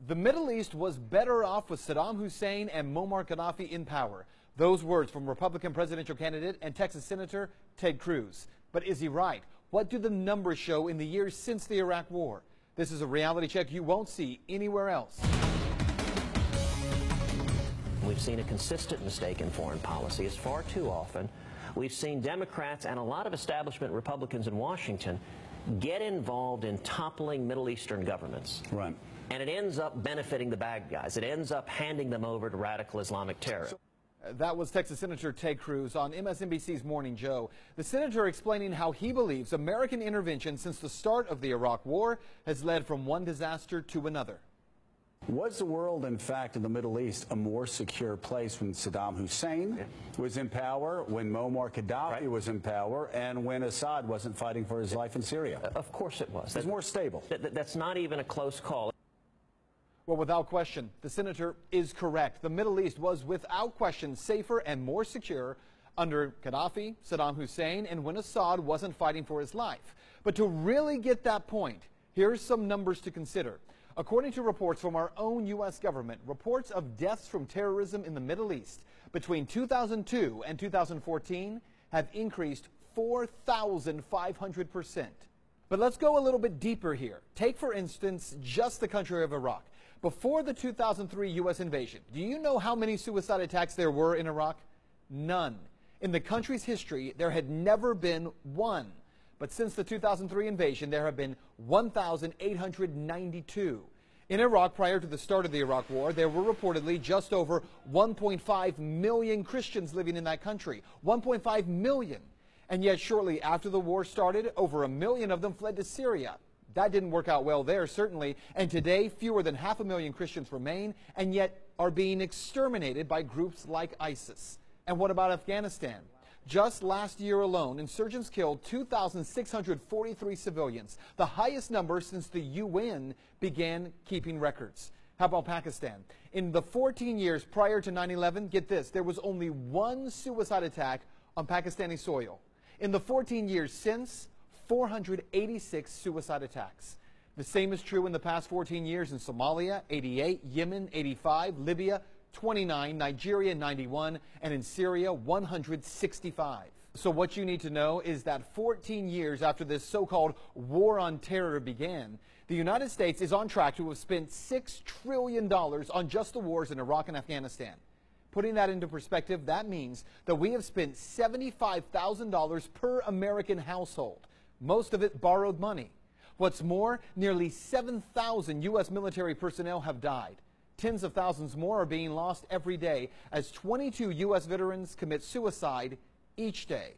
The Middle East was better off with Saddam Hussein and Muammar Gaddafi in power. Those words from Republican presidential candidate and Texas Senator Ted Cruz. But is he right? What do the numbers show in the years since the Iraq War? This is a reality check you won't see anywhere else. We've seen a consistent mistake in foreign policy. It's far too often. We've seen Democrats and a lot of establishment Republicans in Washington get involved in toppling Middle Eastern governments. Right. And it ends up benefiting the bad guys. It ends up handing them over to radical Islamic terror. That was Texas Senator Ted Cruz on MSNBC's Morning Joe. The senator explaining how he believes American intervention since the start of the Iraq War has led from one disaster to another. Was the world, in fact, in the Middle East a more secure place when Saddam Hussein was in power, when Muammar Gaddafi was in power, and when Assad wasn't fighting for his life in Syria? Of course it was. It was more stable. That's not even a close call. Well, without question, the senator is correct. The Middle East was without question safer and more secure under Gaddafi, Saddam Hussein, and when Assad wasn't fighting for his life. But to really get that point, here's some numbers to consider. According to reports from our own U.S. government, reports of deaths from terrorism in the Middle East between 2002 and 2014 have increased 4,500%. But let's go a little bit deeper here. Take, for instance, just the country of Iraq. Before the 2003 U.S. invasion, do you know how many suicide attacks there were in Iraq? None. In the country's history, there had never been one. But since the 2003 invasion, there have been 1,892. In Iraq, prior to the start of the Iraq War, there were reportedly just over 1.5 million Christians living in that country. 1.5 million. And yet, shortly after the war started, over 1 million of them fled to Syria. That didn't work out well there, certainly. And today, fewer than 500,000 Christians remain, and yet are being exterminated by groups like ISIS. And what about Afghanistan? Just last year alone, insurgents killed 2,643 civilians, the highest number since the UN began keeping records. How about Pakistan? In the 14 years prior to 9/11, get this, there was only one suicide attack on Pakistani soil. In the 14 years since, 486 suicide attacks. The same is true in the past 14 years in Somalia, 88, Yemen, 85, Libya, 29, Nigeria, 91, and in Syria, 165. So what you need to know is that 14 years after this so-called war on terror began, the United States is on track to have spent $6 trillion on just the wars in Iraq and Afghanistan. Putting that into perspective, that means that we have spent $75,000 per American household, most of it borrowed money. What's more, nearly 7,000 U.S. military personnel have died. Tens of thousands more are being lost every day as 22 U.S. veterans commit suicide each day.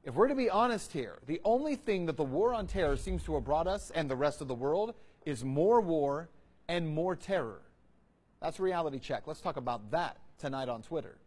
If we're to be honest here, the only thing that the war on terror seems to have brought us and the rest of the world is more war and more terror. That's Reality Check. Let's talk about that tonight on Twitter.